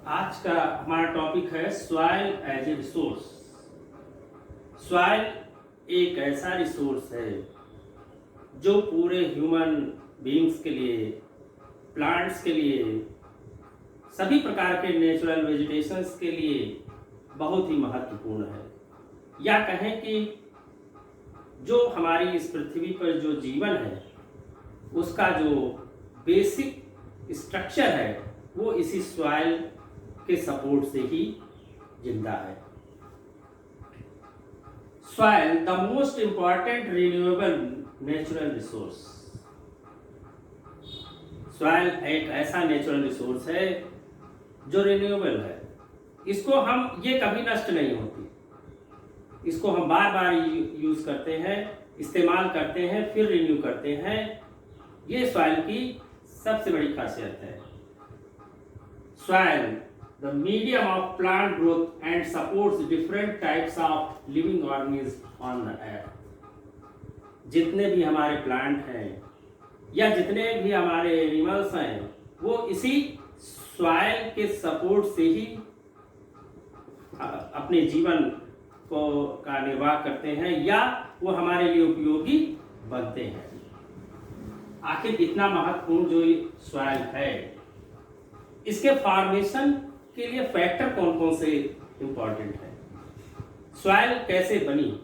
आज का हमारा टॉपिक है soil as a resource. Soil एक ऐसा रिसोर्स है जो पूरे ह्यूमन बीइंग्स के लिए, प्लांट्स के लिए, सभी प्रकार के नेचुरल वेजिटेशंस के लिए बहुत ही महत्वपूर्ण है। या कहें कि जो हमारी इस पृथ्वी पर जो जीवन है उसका जो बेसिक स्ट्रक्चर है वो इसी सॉइल के सपोर्ट से ही जिंदा है। Soil the most important renewable natural resource. Soil एक ऐसा नेचुरल रिसोर्स है जो रिन्यूएबल है। इसको हम ये कभी नष्ट नहीं होती। इसको हम बार बार यूज करते हैं, इस्तेमाल करते हैं, फिर रिन्यू करते हैं। ये सॉइल की सबसे बड़ी खासियत है। Soil the medium of plant growth and supports different types of living organism on the earth. जितने भी हमारे प्लांट हैं या जितने भी हमारे एनिमल्स हैं वो इसी सॉइल के सपोर्ट से ही अपने जीवन का निर्वाह करते हैं या वो हमारे लिए उपयोगी बनते हैं। आखिर इतना महत्वपूर्ण जो सॉइल है, इसके फॉर्मेशन के लिए फैक्टर कौन कौन से इंपॉर्टेंट है। सॉइल कैसे बनी?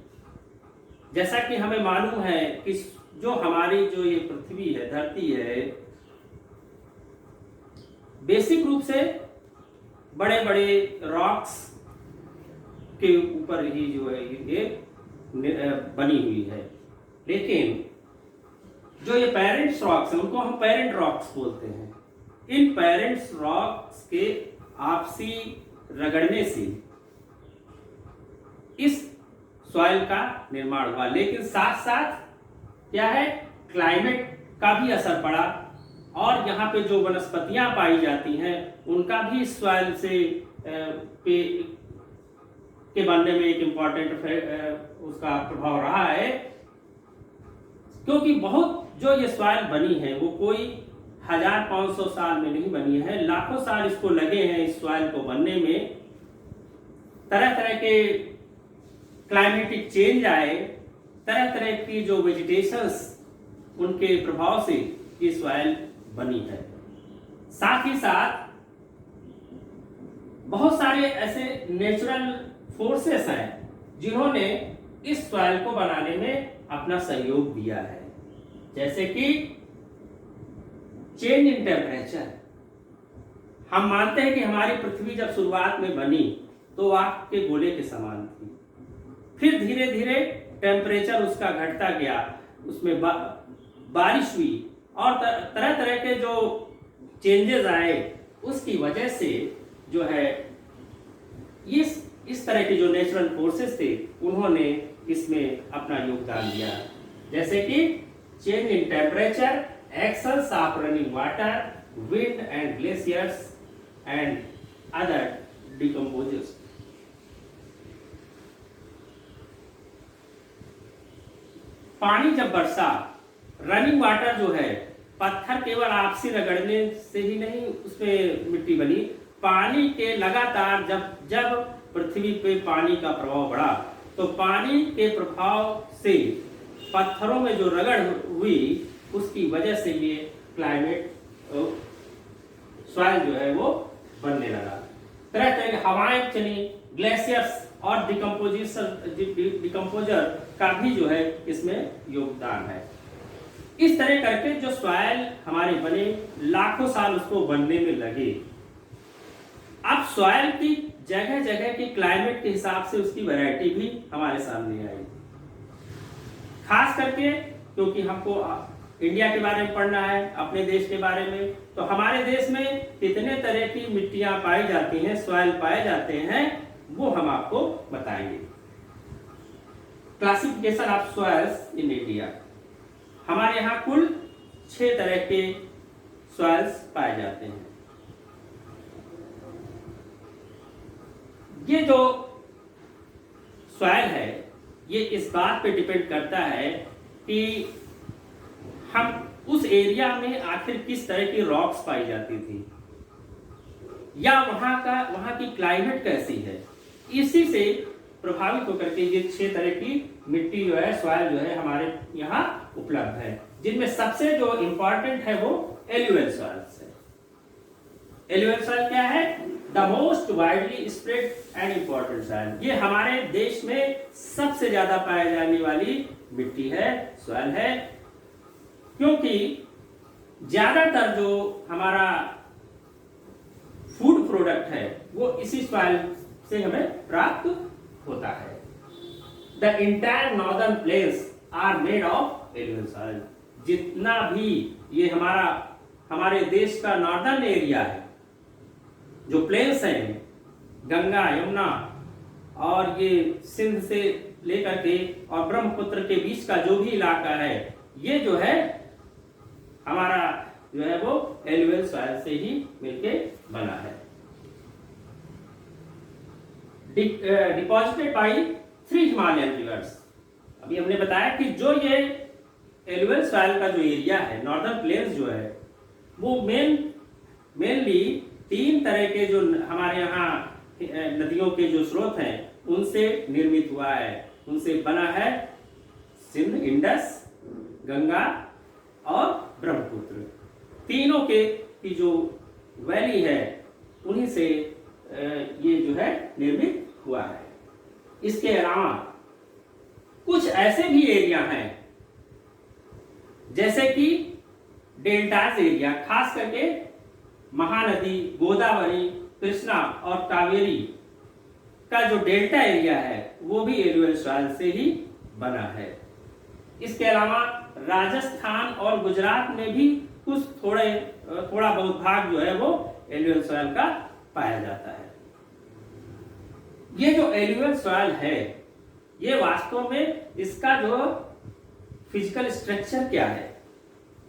जैसा कि हमें मालूम है कि जो हमारी जो ये पृथ्वी है, धरती है, बेसिक रूप से बड़े बड़े रॉक्स के ऊपर ही जो है ये बनी हुई है। लेकिन जो ये पेरेंट्स रॉक्स हैं उनको हम पेरेंट रॉक्स बोलते हैं। इन पेरेंट्स रॉक्स के आपसी रगड़ने से इस सॉइल का निर्माण हुआ। लेकिन साथ साथ क्या है, क्लाइमेट का भी असर पड़ा और यहाँ पे जो वनस्पतियां पाई जाती हैं उनका भी इस सॉइल से के बनने में एक इम्पॉर्टेंट उसका प्रभाव रहा है। क्योंकि बहुत जो ये सॉइल बनी है वो कोई 1500 साल में नहीं बनी है, लाखों साल इसको लगे हैं इस सॉइल को बनने में। तरह तरह के क्लाइमेटिक चेंज आए, तरह तरह की जो वेजिटेशंस उनके प्रभाव से ये सॉइल बनी है। साथ ही साथ बहुत सारे ऐसे नेचुरल फोर्सेस हैं जिन्होंने इस सॉइल को बनाने में अपना सहयोग दिया है। जैसे कि चेंज इन टेम्परेचर। हम मानते हैं कि हमारी पृथ्वी जब शुरुआत में बनी तो आग के गोले के समान थी। फिर धीरे धीरे टेम्परेचर उसका घटता गया, उसमें बारिश हुई और तरह तरह के जो चेंजेस आए उसकी वजह से जो है इस तरह के जो नेचुरल फोर्सेस थे उन्होंने इसमें अपना योगदान दिया। जैसे कि change in temperature, actions of running water, wind and glaciers and other decomposers. पानी जब बरसा, रनिंग वाटर जो है, पत्थर केवल आपसी रगड़ने से ही नहीं उसमें मिट्टी बनी। पानी के लगातार जब पृथ्वी पे पानी का प्रभाव बढ़ा तो पानी के प्रभाव से पत्थरों में जो रगड़ हुई उसकी वजह से ये क्लाइमेट सॉइल जो है वो बनने लगा। तरह तरह की हवाएं चली, ग्लेशियर्स और डिकम्पोजर का भी जो है इसमें योगदान है। इस तरह करके जो सॉइल हमारे बने, लाखों साल उसको बनने में लगे। अब सॉइल की जगह जगह की क्लाइमेट के हिसाब से उसकी वैरायटी भी हमारे सामने आई। खास करके क्योंकि हमको इंडिया के बारे में पढ़ना है, अपने देश के बारे में, तो हमारे देश में कितने तरह की मिट्टियां पाई जाती हैं, सॉइल पाए जाते हैं, वो हम आपको बताएंगे। Classification of soils in India. हमारे यहाँ कुल 6 तरह के सॉइल्स पाए जाते हैं। ये जो सॉइल है ये इस बात पे डिपेंड करता है कि हम उस एरिया में आखिर किस तरह की रॉक्स पाई जाती थी। या वहाँ की क्लाइमेट कैसी है, इसी से प्रभावित होकर के ये 6 तरह की मिट्टी जो है, सॉइल जो है हमारे यहाँ उपलब्ध है, जिनमें सबसे जो इम्पोर्टेंट है वो एलुवियल सॉइल्स है। एलुवियल सॉइल क्या है? The most widely spread and important soil. ये हमारे देश में सबसे ज्यादा पाए जाने वाली मिट्टी है, सॉइल है, क्योंकि ज्यादातर जो हमारा फूड प्रोडक्ट है वो इसी सॉइल से हमें प्राप्त होता है। The entire northern plains are made of alluvial soil. जितना भी ये हमारे देश का नॉर्दर्न एरिया है, जो प्लेन्स हैं, गंगा, यमुना और ये सिंध से लेकर के और ब्रह्मपुत्र के बीच का जो भी इलाका है, ये जो है हमारा जो है वो एलुवियल सॉइल से ही मिलके बना है। Deposited by 3 Himalayan reverse. अभी हमने बताया कि जो ये एलुवियल सॉइल का जो एरिया है, नॉर्दर्न प्लेन्स जो है, वो मेनली 3 तरह के जो हमारे यहाँ नदियों के जो स्रोत हैं उनसे निर्मित हुआ है, उनसे बना है। सिंध, इंडस, गंगा और ब्रह्मपुत्र, तीनों की जो वैली है उन्हीं से ये जो है निर्मित हुआ है। इसके अलावा कुछ ऐसे भी एरिया हैं जैसे कि डेल्टाज एरिया, खास करके महानदी, गोदावरी, कृष्णा और कावेरी का जो डेल्टा एरिया है वो भी एलुवियल सॉइल से ही बना है। इसके अलावा राजस्थान और गुजरात में भी कुछ थोड़ा बहुत भाग जो है वो एलुवियल सॉइल का पाया जाता है। ये जो एलुवियल सॉइल है, ये वास्तव में इसका जो फिजिकल स्ट्रक्चर क्या है,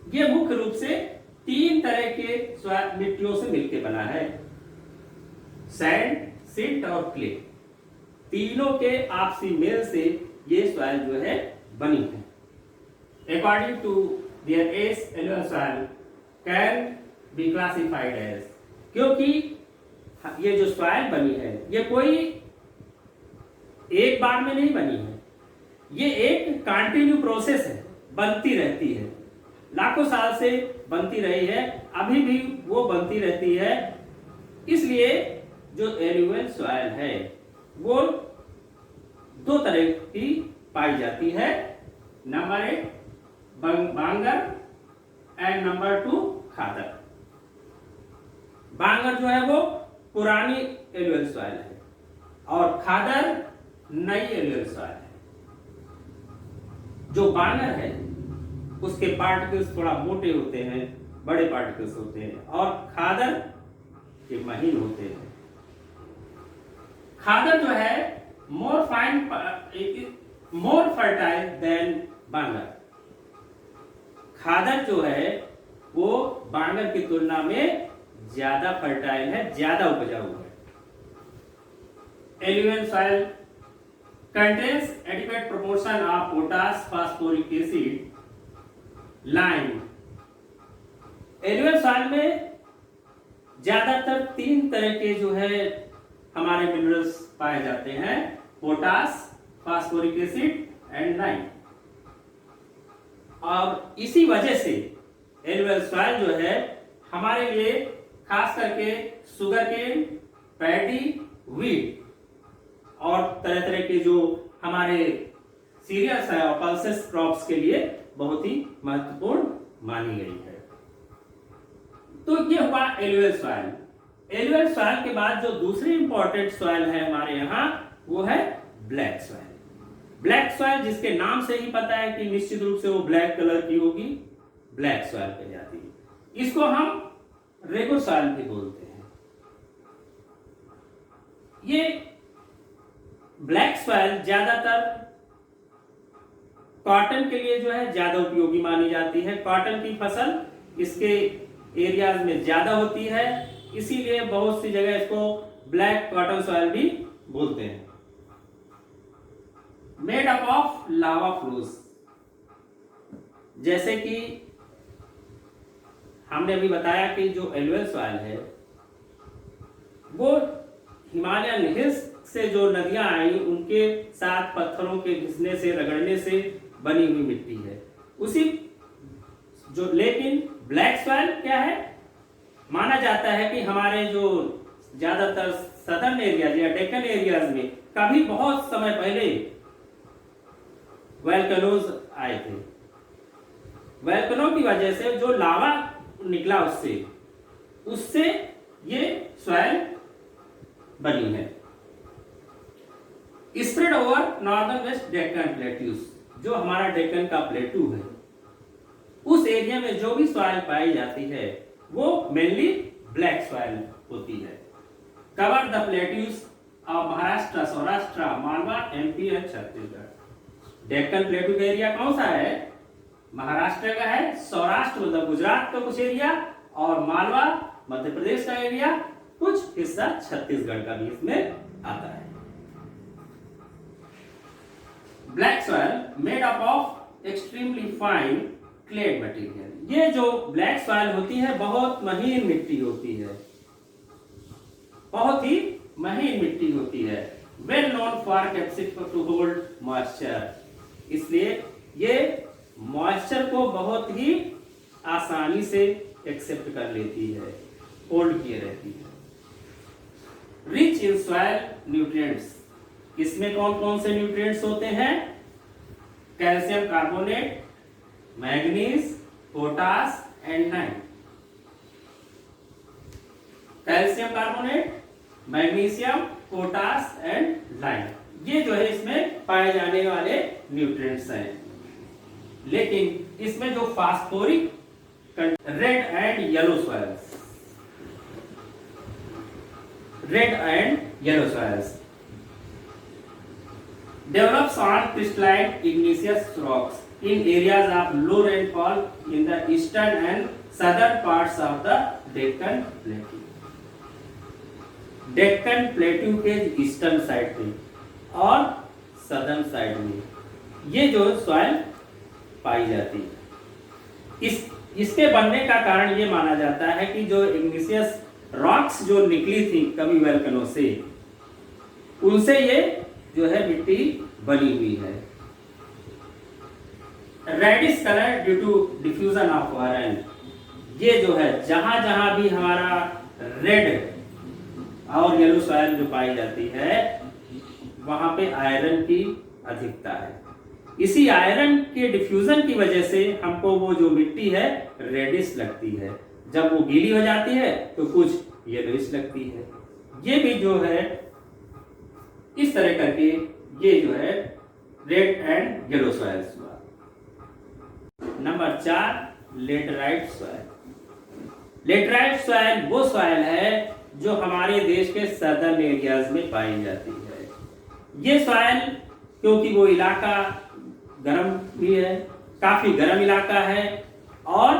ये मुख्य रूप से 3 तरह के मिट्टियों से मिलकर बना है। सैंड, सिल्ट और क्ले, तीनों के आपसी मेल से ये सॉइल जो है बनी है। According to their age, alluvial soil can be classified as, क्योंकि ये जो सॉइल बनी है ये कोई एक बार में नहीं बनी है, ये एक कंटिन्यू प्रोसेस है, बनती रहती है, लाखों साल से बनती रही है, अभी भी वो बनती रहती है। इसलिए जो एलुवियल सॉइल है वो 2 तरह की पाई जाती है। नंबर 1 बांगर एंड नंबर 2 खादर। बांगर जो है वो पुरानी एलुवियल सॉइल है और खादर नई एलुवियल सॉइल है। जो बांगर है उसके पार्टिकल्स थोड़ा मोटे होते हैं, बड़े पार्टिकल्स होते हैं, और खादर के महीन होते हैं। खादर जो है मोर फर्टाइल देन बांगर। खादर जो है वो बांगर की तुलना में ज्यादा फर्टाइल है, ज्यादा उपजाऊ है। Alluvial soil contains adequate proportion of potash, phosphoric acid, lime। Alluvial soil में ज्यादातर 3 तरह के जो है हमारे मिनरल्स पाए जाते हैं, potash, phosphoric acid and lime. और इसी वजह से एलुवियल सॉइल जो है हमारे लिए खास करके शुगर केन, पैडी, व्हीट और तरह तरह के जो हमारे सीरियल्स है और पल्सेस क्रॉप्स के लिए बहुत ही महत्वपूर्ण मानी गई है। तो ये हुआ एलुवियल सॉइल। एलुवियल सॉइल के बाद जो दूसरी इंपॉर्टेंट सॉइल है हमारे यहाँ वो है ब्लैक सॉइल। ब्लैक सॉइल जिसके नाम से ही पता है कि निश्चित रूप से वो ब्लैक कलर की होगी, ब्लैक सॉइल कही जाती है। इसको हम रेगुलर सॉइल भी बोलते हैं। ये ब्लैक सॉइल ज्यादातर कॉटन के लिए जो है ज्यादा उपयोगी मानी जाती है। कॉटन की फसल इसके एरियाज में ज्यादा होती है, इसीलिए बहुत सी जगह इसको ब्लैक कॉटन सॉइल भी बोलते हैं। Made up of lava flows, जैसे कि हमने अभी बताया कि जो एलुवियल सॉइल है वो हिमालयन हिल्स से जो नदियां आई उनके साथ पत्थरों के घिसने से, रगड़ने से बनी हुई मिट्टी है। उसी जो लेकिन ब्लैक सॉइल क्या है, माना जाता है कि हमारे जो ज्यादातर सदर्न एरियाज या डेक्कन एरियाज में कभी बहुत समय पहले वोल्केनोज आए थे। वोल्केनो की वजह से जो लावा निकला उससे ये सॉइल बनी है। Spread over northern west Deccan plateaus, जो हमारा डेक्कन का प्लेटू है, उस एरिया में जो भी सॉइल पाई जाती है वो मेनली ब्लैक सॉइल होती है। Cover the plateaus of Maharashtra, Saurashtra, Malwa, MP and Chhattisgarh. Deccan प्लेटू का एरिया कौन सा है? महाराष्ट्र का है, सौराष्ट्र मतलब गुजरात का कुछ एरिया, और मालवा मध्य प्रदेश का एरिया, कुछ हिस्सा छत्तीसगढ़ का भी इसमें आता है। Black soil made up of extremely fine clayed material. ये जो ब्लैक सॉइल होती है बहुत महीन मिट्टी होती है, बहुत ही महीन मिट्टी होती है। Well known for capacity to hold moisture, इसलिए ये मॉइस्चर को बहुत ही आसानी से एक्सेप्ट कर लेती है, होल्ड किए रहती है। रिच इन सॉइल न्यूट्रिएंट्स, इसमें कौन कौन से न्यूट्रिएंट्स होते हैं? Calcium carbonate, manganese, potash and nine. Calcium carbonate, magnesium, potash and lime, ये जो है इसमें पाए जाने वाले न्यूट्रिएंट्स हैं। लेकिन इसमें जो phosphoric, red and yellow soils, red and yellow soils develops on crystalline igneous rocks in areas of low rainfall in the eastern and southern parts of the Deccan Plateau। Deccan plateau के eastern side पे और southern side में ये जो soil पाई जाती है। इसके बनने का कारण ये माना जाता है कि जो इग्निशियस रॉक्स जो निकली थी कभी वोल्केनो से, उनसे ये जो है मिट्टी बनी हुई है। Reddish colour due to diffusion of iron, ये जो है जहां जहां भी हमारा रेड और येलो सॉइल जो पाई जाती है वहां पे आयरन की अधिकता है। इसी आयरन के डिफ्यूजन की वजह से हमको वो जो मिट्टी है रेडिश लगती है, जब वो गीली हो जाती है तो कुछ येलोइश लगती है। ये भी जो है इस तरह करके ये जो है रेड एंड येलो सॉइल्स हुआ। Number 4, laterite soil. Laterite soil वो सॉइल है जो हमारे देश के सदर्न एरियाज में पाई जाती है। ये सॉइल क्योंकि वो इलाका गर्म भी है, काफी गर्म इलाका है और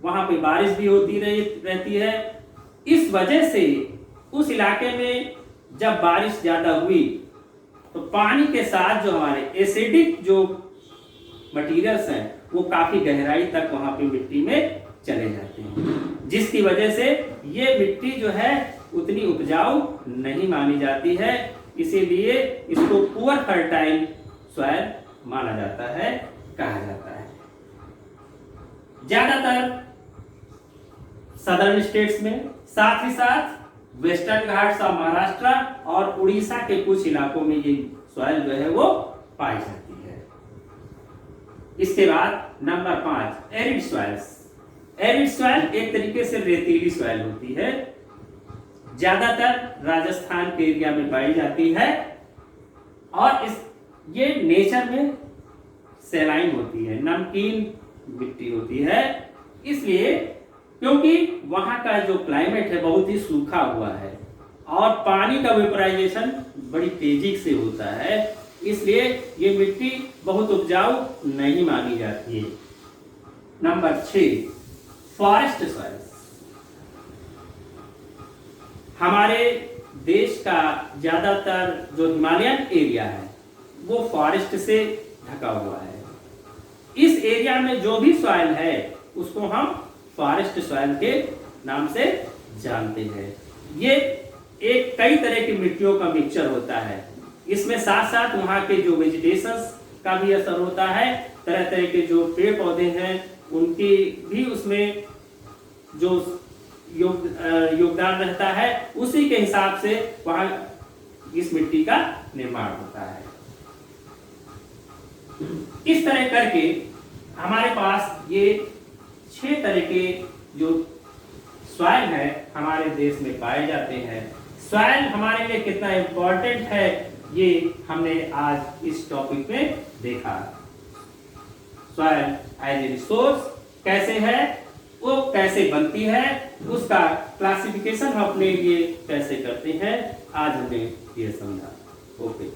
वहां पे बारिश भी होती रहती है, इस वजह से उस इलाके में जब बारिश ज्यादा हुई तो पानी के साथ जो हमारे एसिडिक जो मटेरियल्स हैं वो काफी गहराई तक वहां पे मिट्टी में चले जाते हैं, जिसकी वजह से ये मिट्टी जो है उतनी उपजाऊ नहीं मानी जाती है। इसीलिए इसको पुअर फर्टाइल सॉइल माना जाता है, कहा जाता है। ज्यादातर सदर्न स्टेट्स में, साथ ही साथ वेस्टर्न घाट्स ऑफ महाराष्ट्र और उड़ीसा के कुछ इलाकों में ये सॉइल जो है वो पाई जाती है। इसके बाद number 5, arid soils. Arid soil एक तरीके से रेतीली सॉइल होती है, ज्यादातर राजस्थान के एरिया में पाई जाती है और ये नेचर में सैलाइन होती है, नमकीन मिट्टी होती है। इसलिए क्योंकि वहां का जो क्लाइमेट है बहुत ही सूखा हुआ है और पानी का वेपराइजेशन बड़ी तेजी से होता है, इसलिए ये मिट्टी बहुत उपजाऊ नहीं मानी जाती है। Number 6, forest soils. हमारे देश का ज्यादातर जो हिमालयन एरिया है वो फॉरेस्ट से ढका हुआ है। इस एरिया में जो भी सॉइल है उसको हम फॉरेस्ट सॉइल के नाम से जानते हैं। ये एक कई तरह की मिट्टियों का मिक्सचर होता है। इसमें साथ साथ वहाँ के जो वेजिटेशंस का भी असर होता है, तरह तरह के जो पेड़ पौधे हैं उनकी भी उसमें जो योगदान रहता है, उसी के हिसाब से वहाँ इस मिट्टी का निर्माण होता है। इस तरह करके हमारे पास ये 6 तरह के जो सॉइल है हमारे देश में पाए जाते हैं। सॉइल हमारे लिए कितना इम्पोर्टेंट है ये हमने आज इस टॉपिक में देखा। सॉइल एज ए रिसोर्स कैसे है, वो कैसे बनती है, उसका क्लासिफिकेशन हम अपने लिए कैसे करते हैं, आज हमने ये समझा। ओके।